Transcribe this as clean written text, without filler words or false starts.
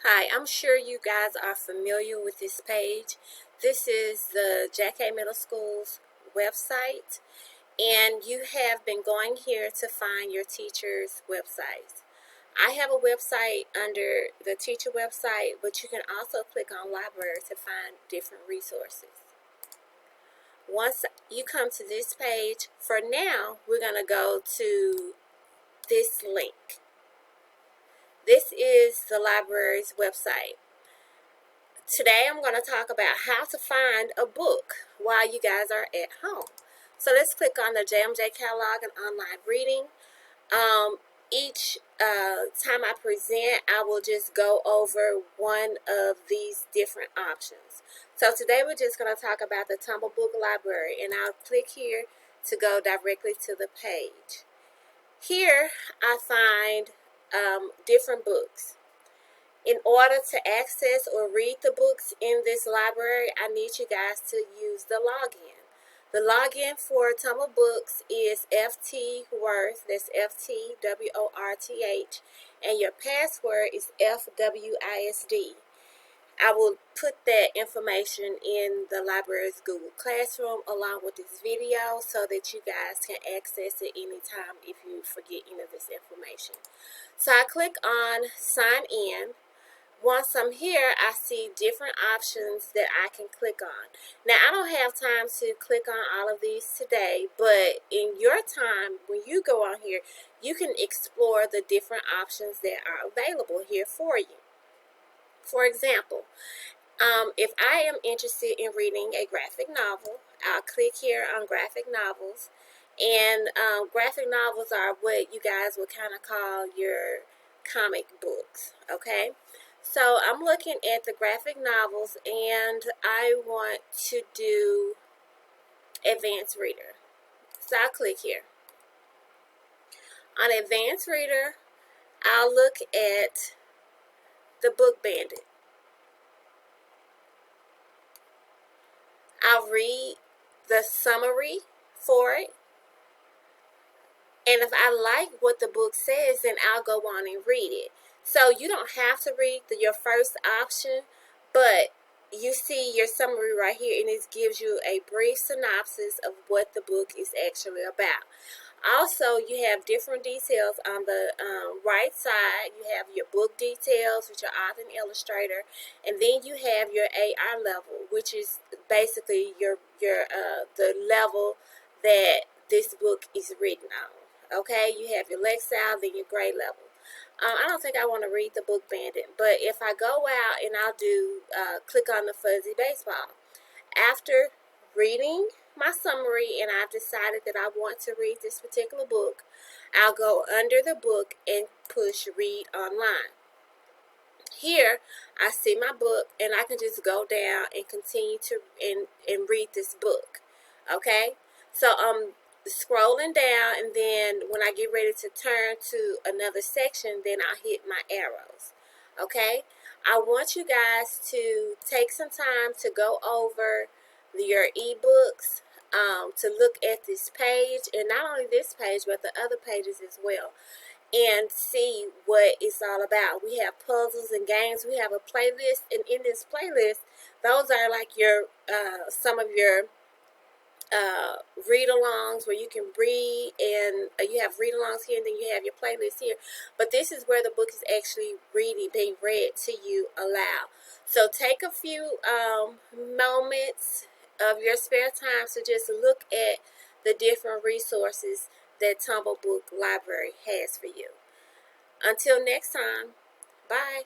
Hi, I'm sure you guys are familiar with this page. This is the Jack A. Middle School's website, and you have been going here to find your teacher's websites. I have a website under the teacher website, but you can also click on library to find different resources. Once you come to this page, for now, we're going to go to this link. This is the library's website. Today I'm going to talk about how to find a book while you guys are at home. So let's click on the JMJ catalog and online reading. Each time I present, I will just go over one of these different options. So today we're just going to talk about the Tumble Book Library, and I'll click here to go directly to the page. Here I find different books. In order to access or read the books in this library, I need you guys to use the login. The login for Tumble Books is FTWorth, that's FTWORTH, and your password is FWISD. I will put that information in the library's Google Classroom along with this video so that you guys can access it anytime if you forget any of this information. So I click on Sign In. Once I'm here, I see different options that I can click on. Now, I don't have time to click on all of these today, but in your time, when you go on here, you can explore the different options that are available here for you. For example, if I am interested in reading a graphic novel, I'll click here on graphic novels. And graphic novels are what you guys would kind of call your comic books, okay? So I'm looking at the graphic novels, and I want to do Advanced Reader. So I'll click here. On Advanced Reader, I'll look at the Book Bandit. I'll read the summary for it. And if I like what the book says, then I'll go on and read it. So you don't have to read your first option, but you see your summary right here, and it gives you a brief synopsis of what the book is actually about. Also, you have different details on the right side. You have your book details with your author and illustrator, and then you have your AR level, which is basically the level that this book is written on. Okay, you have your Lexile, then your grade level. I don't think I want to read the Book Bandit, but if I go out and I'll do click on the Fuzzy Baseball. After reading my summary and I've decided that I want to read this particular book, I'll go under the book and push Read Online. Here I see my book, and I can just go down and continue to and read this book. Okay, so I'm scrolling down, and then when I get ready to turn to another section, then I'll hit my arrows. Okay, I want you guys to take some time to go over your ebooks, to look at this page, and not only this page but the other pages as well, and see what it's all about. We have puzzles and games. We have a playlist, and in this playlist, those are like your some of your read-alongs where you can read, and you have read-alongs here, and then you have your playlist here. But this is where the book is actually being read to you aloud. So take a few moments of your spare time to just look at the different resources that Tumble Book Library has for you. Until next time, bye.